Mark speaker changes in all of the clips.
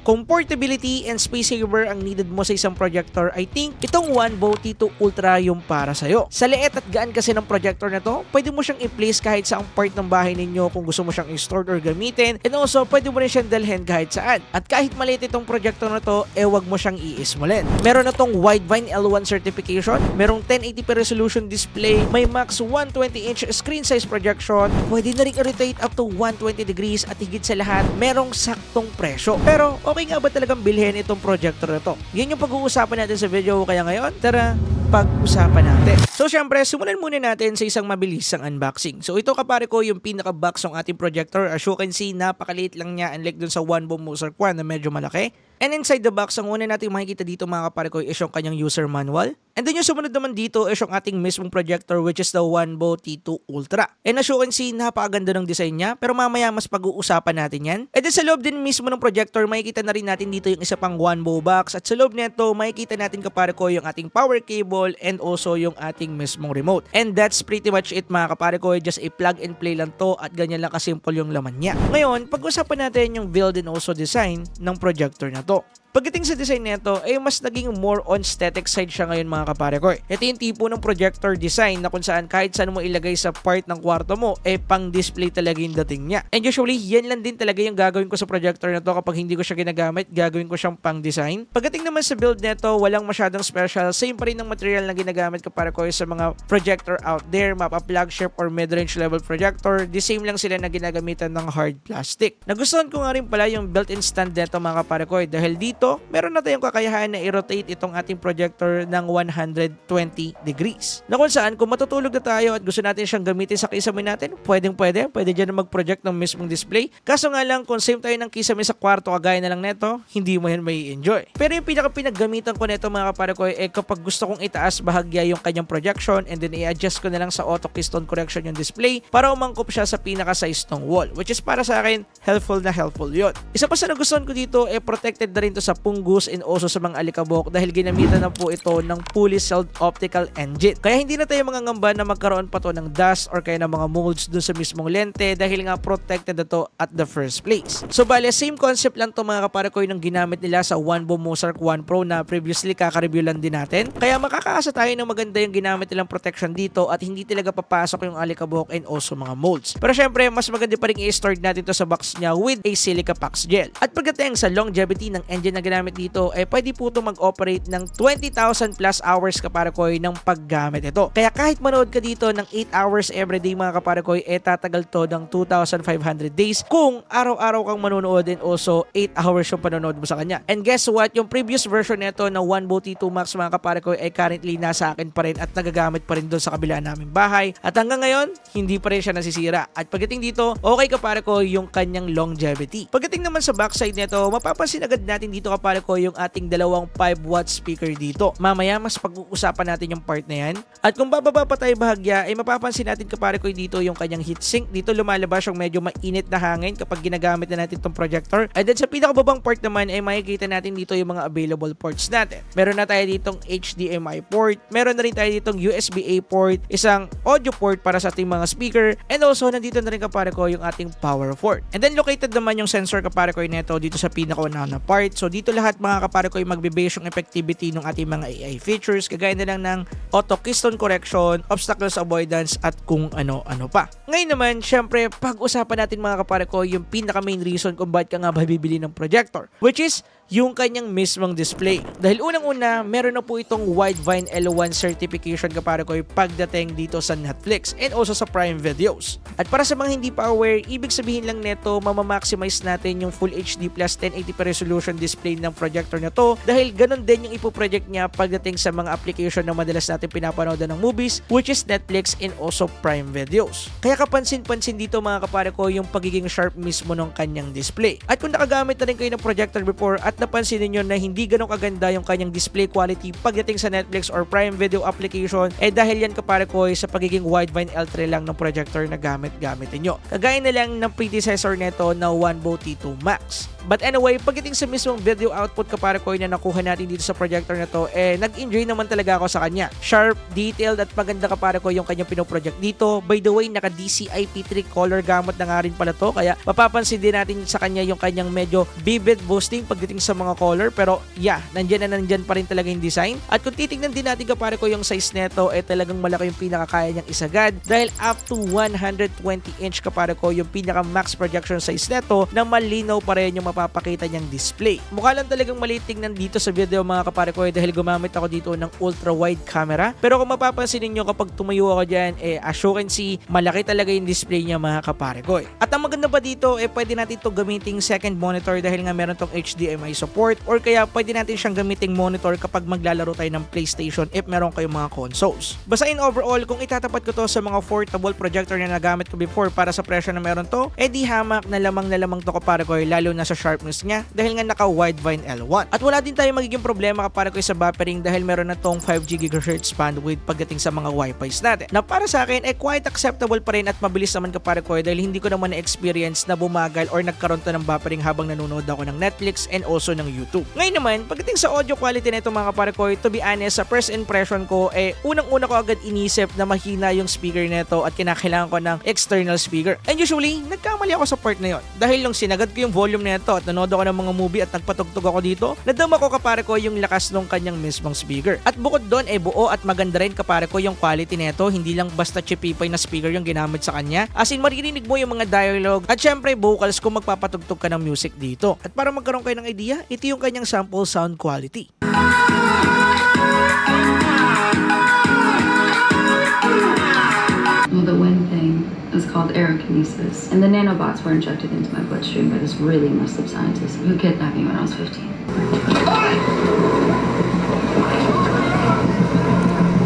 Speaker 1: Kung portability and space saver ang needed mo sa isang projector, I think itong OneBow T2 Ultra yung para sa'yo. Sa liit at gaan kasi ng projector na to, pwede mo siyang i-place kahit saang part ng bahay ninyo kung gusto mo siyang i-store or gamitin, and also pwede mo rin siyang dalhin kahit saan. At kahit maliit itong projector na to, wag mo siyang i-smallin. Meron na tong Widevine L1 certification, merong 1080p resolution display, may max 120-inch screen size projection, pwede na rin i-rotate up to 120 degrees at higit sa lahat, merong saktong presyo. Pero okay nga ba talagang bilhin itong projector na to? Yan yung pag-uusapan natin sa video, kaya ngayon, tara, pag-usapan natin. So syempre, simulan muna natin sa isang mabilisang unboxing. So ito kapare ko yung pinaka-box ng ating projector. As you can see, napakaliit lang niya unlike dun sa OneBow Mozark 1 na medyo malaki. And inside the box, ang una natin makikita dito mga kapare ko is yung kanyang user manual. And then yung sumunod naman dito is yung ating mismong projector which is the OneBow T2 Ultra. And as you can see, napakaganda ng design niya, pero mamaya mas pag-uusapan natin yan. And then sa loob din mismo ng projector, makikita na rin natin dito yung isa pang OneBow box. At sa loob nito, makikita natin kapare ko yung ating power cable and also yung ating mismong remote. And that's pretty much it mga kapare ko, just a plug and play lang to at ganyan lang kasimple yung laman niya. Ngayon, pag-usapan natin yung build and also design ng projector na to. Pagdating sa design nito, ay mas naging more on aesthetic side siya ngayon mga kapare ko. Ito yung tipo ng projector design na kung saan kahit saan mo ilagay sa part ng kwarto mo, pang display talaga yung dating niya. And usually, yan lang din talaga yung gagawin ko sa projector na to kapag hindi ko siya ginagamit, gagawin ko siyang pang design. Pagdating naman sa build nito, walang masyadong special. Same pa rin ng material na ginagamit kapare ko sa mga projector out there, mapa flagship or mid-range level projector. The same lang sila na ginagamitan ng hard plastic. Nagustuhan ko nga rin pala yung built-in stand nito mga kapare ko dahil dito, meron na tayong kakayahan na i-rotate itong ating projector ng 120 degrees. Na kung saan, kung matutulog na tayo at gusto natin siyang gamitin sa kisame natin, pwede dyan na mag-project ng mismong display. Kaso nga lang, kung same tayo ng kisame sa kwarto, kagaya na lang neto, hindi mo yan may enjoy. Pero yung pinag-gamitan ko neto mga kapare ko, kapag gusto kong itaas bahagya yung kanyang projection and then i-adjust ko na lang sa auto keystone correction yung display para umangkop siya sa pinaka-size ng wall, which is para sa akin, helpful yun. Isa pa sa nagustuhan ko dito, protected na rin to sa pungus and also sa mga alikabok dahil ginamitan na po ito ng fully sealed optical engine. Kaya hindi na tayo mangangamba na magkaroon pa to ng dust or kaya ng mga molds dun sa mismong lente dahil nga protected na to at the first place. So bale, same concept lang to mga kapare ko yung ginamit nila sa OneBow Mozark 1 Pro na previously kaka-review lang din natin. Kaya makakaasa tayo ng maganda yung ginamit nilang protection dito at hindi talaga papasok yung alikabok and also mga molds. Pero syempre, mas maganda pa rin i-store natin to sa box niya with a silica pax gel. At pagdating sa longevity ng engine na ginamit dito, pwede po ito mag-operate ng 20,000 plus hours kapare ko ng paggamit ito. Kaya kahit manood ka dito ng 8 hours everyday mga kapare ko, tatagal to ng 2,500 days kung araw-araw kang manonood and also 8 hours yung panonood mo sa kanya. And guess what? Yung previous version nito na OneBow T2 Max mga kapare ko currently nasa akin pa rin at nagagamit pa rin doon sa kabila naming bahay. At hanggang ngayon, hindi pa rin siya nasisira. At pagdating dito, okay kapare ko yung kanyang longevity. Pagdating naman sa backside nito, mapapansin agad natin dito kapare ko yung ating dalawang 5-watt speaker dito. Mamaya mas pag-uusapan natin yung part na yan. At kung bababa pa tayo bahagya, mapapansin natin kapare ko dito yung kanyang heatsink. Dito lumalabas yung medyo mainit na hangin kapag ginagamit na natin itong projector. And then sa pinakababang part naman makikita natin dito yung mga available ports natin. Meron na tayo ditong HDMI port, meron na rin tayo ditong USB-A port, isang audio port para sa ating mga speaker, and also nandito na rin kapare ko yung ating power port. And then located naman yung sensor kapare ko neto dito sa pinakaunang na part. So dito lahat mga kapare ko yung magbe-base yung effectivity ng ating mga AI features, kagaya na lang ng auto keystone correction, obstacles avoidance, at kung ano-ano pa. Ngayon naman, syempre, pag-usapan natin mga kapare ko yung pinaka-main reason kung bakit ka nga ba bibili ng projector, which is yung kanyang mismong display. Dahil unang-una, meron na po itong Widevine L1 certification kapare ko pagdating dito sa Netflix and also sa Prime Videos. At para sa mga hindi pa aware, ibig sabihin lang neto, mamamaximize natin yung Full HD plus 1080p resolution display ng projector na to dahil ganun din yung ipoproject niya pagdating sa mga application na madalas natin pinapanood ng movies, which is Netflix and also Prime Videos. Kaya kapansin-pansin dito mga kapare ko yung pagiging sharp mismo ng kanyang display. At kung nakagamit na rin kayo ng projector before at napansin niyo na hindi ganun kaganda yung kanyang display quality pagdating sa Netflix or Prime Video application, dahil yan kapare ko sa pagiging Widevine L3 lang ng projector na gamitin nyo. Kagaya na lang ng predecessor neto na OneBow T2 Max. But anyway, pagdating sa mismong video output kapare ko na nakuha natin dito sa projector na to, nag-enjoy naman talaga ako sa kanya. Sharp, detailed at maganda kapare ko yung kanyang pinoproject dito. By the way, naka DCI-P3 color gamut na nga rin pala to, kaya mapapansin din natin sa kanya yung kanyang medyo vivid boosting pagdating sa mga color. Pero yeah, nandyan pa rin talaga yung design. At kung titignan din natin kapare ko yung size neto, talagang malaki yung pinakakaya niyang isagad dahil up to 120 inch kapare ko yung pinaka max projection size neto na malinaw pa rin yung mapapakita niyang display. Mukha lang talagang maliit tingnan dito sa video mga kapare ko dahil gumamit ako dito ng ultra wide camera. Pero kung mapapansin niyo kapag tumayo ako dyan, as you can see, malaki talaga yung display niya mga kapare ko. At ang maganda pa dito, pwede natin ito gamiting second monitor dahil nga meron tong HDMI support, or kaya pwede natin siyang gamiting monitor kapag maglalaro tayo ng PlayStation if meron kayong mga consoles. Basta in overall, kung itatapat ko to sa mga portable projector na nagamit ko before para sa presyo na meron to, di hamak na lamang to kapare ko lalo na sa sharpness niya dahil nga naka widevine L1. At wala din tayo magiging problema kapare ko sa buffering dahil meron na tong 5 GHz bandwidth pagdating sa mga Wi-Fi's natin. Na para sa akin quite acceptable pa rin at mabilis naman kapare ko dahil hindi ko naman na-experience na bumagal or nagkaroon to ng buffering habang nanonood ako ng Netflix and also ng YouTube. Ngayon naman, pagdating sa audio quality nito mga kapare ko, to be honest, sa first impression ko, unang-una ko agad inisip na mahina yung speaker nito at kinakailangan ko ng external speaker. And usually, nagkamali ako sa part na yon. Dahil nung sinagad ko yung volume nito at nanood ako ng mga movie at nagpatugtog ako dito, nadama ko kapare ko yung lakas ng kanyang mismong speaker. At bukod doon, buo at maganda rin kapare ko yung quality nito, hindi lang basta chipipay na speaker yung ginamit sa kanya. As in, maririnig mo yung mga dialogue at syempre vocals kung magpapatugtog ka ng music dito. At para magkaroon kayo ng idea, ito yung kanyang sample sound quality.
Speaker 2: Well, the wind thing is called aerokinesis, and the nanobots were injected into my bloodstream by this really messed up scientist who kidnapped me when I was 15.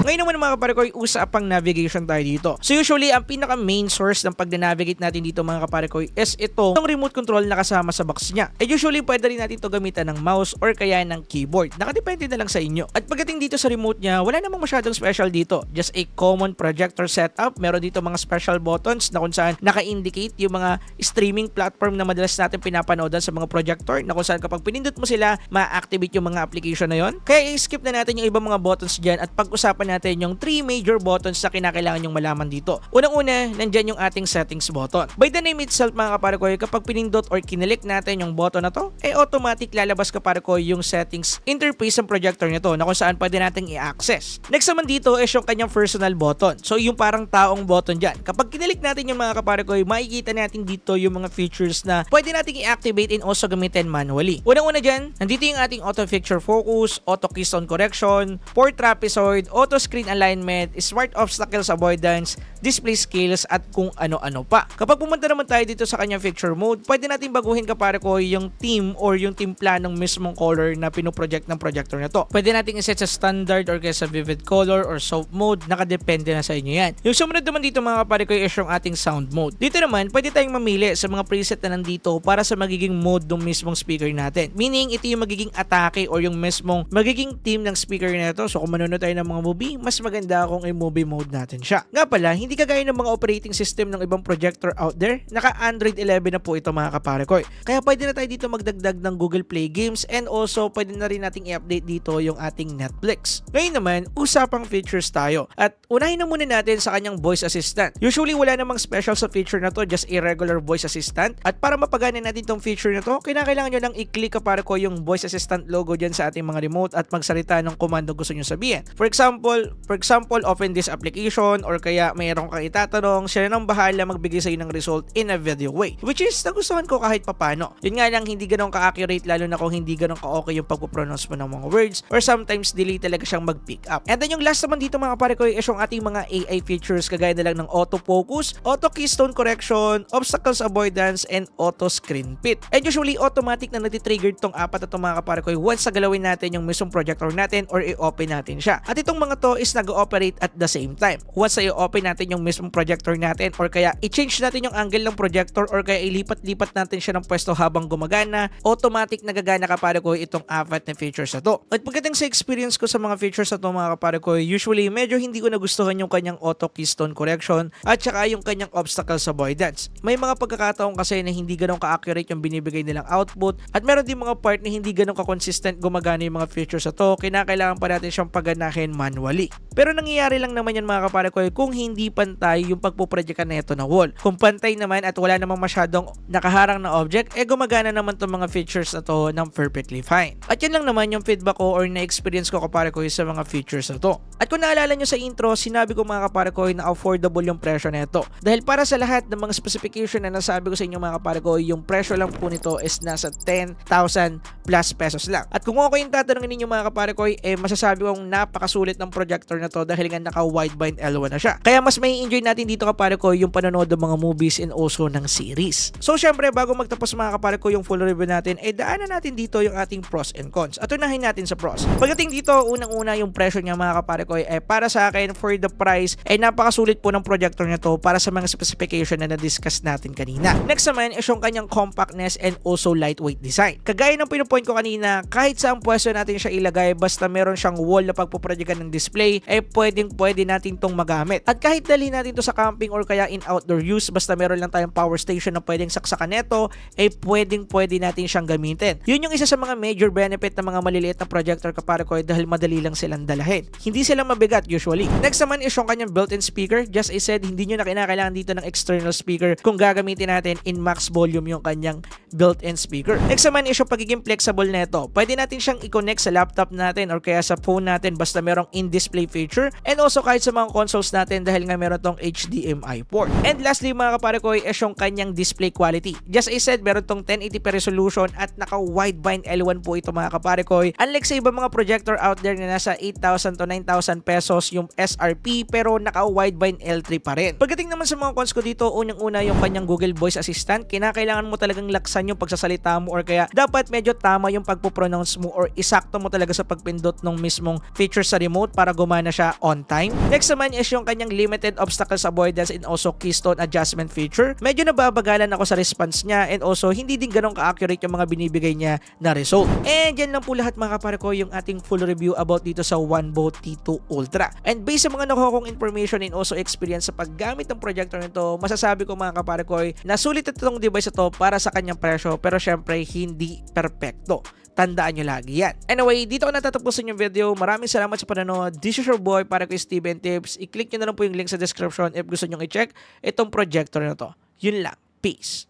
Speaker 1: Ngayon naman mga kapare ko, usapang navigation tayo dito. So usually, ang pinaka main source ng pag-navigate natin dito mga kapare ko is ito, yung remote control na kasama sa box niya. Usually, pwede rin natin ito gamitan ng mouse or kaya ng keyboard. Nakadepende na lang sa inyo. At pagdating dito sa remote niya, wala namang masyadong special dito. Just a common projector setup. Meron dito mga special buttons na kung saan naka-indicate yung mga streaming platform na madalas natin pinapanood sa mga projector, na kung saan kapag pinindot mo sila, ma-activate yung mga application na yon. Kaya i-skip na natin yung ibang mga buttons dyan at pag-usapan natin yung 3 major buttons na kinakailangan yung malaman dito. Unang-una, nandyan yung ating settings button. By the name itself mga kapare ko, kapag pinindot or kinilik natin yung button na to, automatic lalabas kapare ko yung settings interface ng projector nito na kung saan pwede nating i-access. Next naman dito is yung kanyang personal button. So yung parang taong button dyan. Kapag kinilik natin yung mga kapare ko, makikita natin dito yung mga features na pwede nating i-activate and also gamitin manually. Unang-una dyan, nandito yung ating auto picture focus, auto keystone correction, port trapezoid, auto screen alignment, smart obstacles avoidance, display skills at kung ano-ano pa. Kapag pumunta naman tayo dito sa kanyang picture mode, pwede natin baguhin kapare ko yung theme or yung timpla ng mismong color na pinoproject ng projector na to. Pwede natin iset sa standard or kaya sa vivid color or soft mode, nakadepende na sa inyo yan. Yung sumunod naman dito mga kapare ko is yung ating sound mode. Dito naman, pwede tayong mamili sa mga preset na nandito para sa magiging mode ng mismong speaker natin. Meaning, ito yung magiging atake or yung mismong magiging theme ng speaker na to. So kung manonood tayo ng mga movie, mas maganda kung i-movie mode natin siya. Nga pala, hindi kagaya ng mga operating system ng ibang projector out there, naka Android 11 na po ito mga kapare ko. Kaya pwede na tayo dito magdagdag ng Google Play games and also pwede na rin nating i-update dito yung ating Netflix. Ngayon naman, usapang features tayo. At unahin na muna natin sa kanyang voice assistant. Usually wala namang special sa feature na to, just a regular voice assistant. At para mapagana natin tong feature na to, kinakailangan nyo lang i-click kapare ko yung voice assistant logo dyan sa ating mga remote at magsalita ng komando gusto nyo sabihin. For example, open this application or kaya mayroon kang itatanong, siya nang bahala magbigay sa'yo ng result in a video way. Which is, nagustuhan ko kahit papano. Yun nga lang, hindi ganun ka-accurate lalo na kung hindi ganun ka-okay yung pagpo-pronounce mo ng mga words or sometimes delay talaga siyang mag-pick up. And then yung last naman dito mga pare ko is yung ating mga AI features kagaya na lang ng auto-focus, auto-keystone correction, obstacles avoidance, and auto-screen pit. And usually, automatic na natitrigger tong apat na itong mga kapare ko once na galawin natin yung mismong projector natin or i-open natin siya. At itong mga to is nag-ooperate at the same time. Once na i-open natin natin yung mismong projector natin or kaya i-change natin yung angle ng projector or kaya ilipat-lipat natin siya ng pwesto habang gumagana, automatic nagagana kapare ko itong apat na features na to. At pagdating sa experience ko sa mga features na to mga kapare ko, usually medyo hindi ko nagustuhan yung kanyang auto keystone correction at saka yung kanyang obstacles avoidance. May mga pagkakataon kasi na hindi ganun ka-accurate yung binibigay nilang output at meron din mga part na hindi ganun ka-consistent gumagana yung mga features na to, kinakailangan pa natin siyang paganahin manually. Pero nangyayari lang naman yan mga kapare ko kung hindi pantay yung pagpuprojectan na ito na wall. Kung pantay naman at wala namang masyadong nakaharang na object, gumagana naman itong mga features na to ng perfectly fine. At yan lang naman yung feedback ko or na-experience ko kapare ko sa mga features na to. At kung naalala nyo sa intro, sinabi ko mga kapare ko na affordable yung presyo na ito. Dahil para sa lahat ng mga specification na nasabi ko sa inyo mga kapare ko, yung presyo lang po nito is nasa 10,000 plus pesos lang. At kung ako yung tatanungin ninyo mga kapare ko, masasabi kong napakasulit ng projector na to dahil nga naka wideband L1 na siya. Kaya mas may enjoy natin dito kapare ko yung panonood ng mga movies and also ng series. So syempre bago magtapos mga kapare ko yung full review natin, daanan natin dito yung ating pros and cons. At unahin natin sa pros. Pagdating dito, unang-una yung presyo niya mga kapare ko, para sa akin for the price, napakasulit po ng projector na to para sa mga specification na na-discuss natin kanina. Next naman is yung kanyang compactness and also lightweight design. Kagaya ng pinupoint ko kanina, kahit saan pwesto natin siya ilagay, basta meron siyang wall na pagpuprojectan ng display, pwede natin tong magamit. At kahit dali natin to sa camping or kaya in outdoor use, basta meron lang tayong power station na pwedeng saksakan neto, pwede natin siyang gamitin. Yun yung isa sa mga major benefit ng mga maliliit na projector kapare ko dahil madali lang silang dalahin. Hindi sila mabigat usually. Next naman is yung kanyang built-in speaker. Just I said, hindi nyo na kinakailangan dito ng external speaker kung gagamitin natin in max volume yung kanyang built-in speaker. Next naman is yung pagiging flexible neto. Pwede natin siyang i-connect sa laptop natin or kaya sa phone natin basta merong in-display feature and also kahit sa mga consoles natin dahil nga meron tong HDMI port. And lastly mga kapare ko is yung kanyang display quality. Just I said, meron tong 1080p resolution at naka wideband L1 po ito mga kapare ko. Unlike sa ibang mga projector out there na nasa 8,000 to 9,000 pesos yung SRP pero naka wideband L3 pa rin. Pagdating naman sa mga cons ko dito, unang-una yung kanyang Google Voice Assistant. Kinakailangan mo talagang laksan yung pagsasalita mo or kaya dapat medyo tama yung pagpo-pronounce mo or isakto mo talaga sa pagpindot ng mismong feature sa remote para gumana siya on time. Next naman is yung kanyang limited obstacles avoidance and also keystone adjustment feature. Medyo nababagalan ako sa response niya and also hindi din ganun ka-accurate yung mga binibigay niya na result. And yan lang po lahat mga kapare ko yung ating full review about dito sa OneVo T2 Ultra. And based sa mga nakuha kong information and also experience sa paggamit ng projector nito, masasabi ko mga kapare ko na sulit itong device ito para sa kanyang presyo pero syempre hindi perfecto. Tandaan nyo lagi yan. Anyway, dito ko natatapusin yung video. Maraming salamat sa panonood. This is your boy para kay Steven Tips. I-click nyo na lang po yung link sa description if gusto nyo i-check itong projector na to. Yun lang. Peace.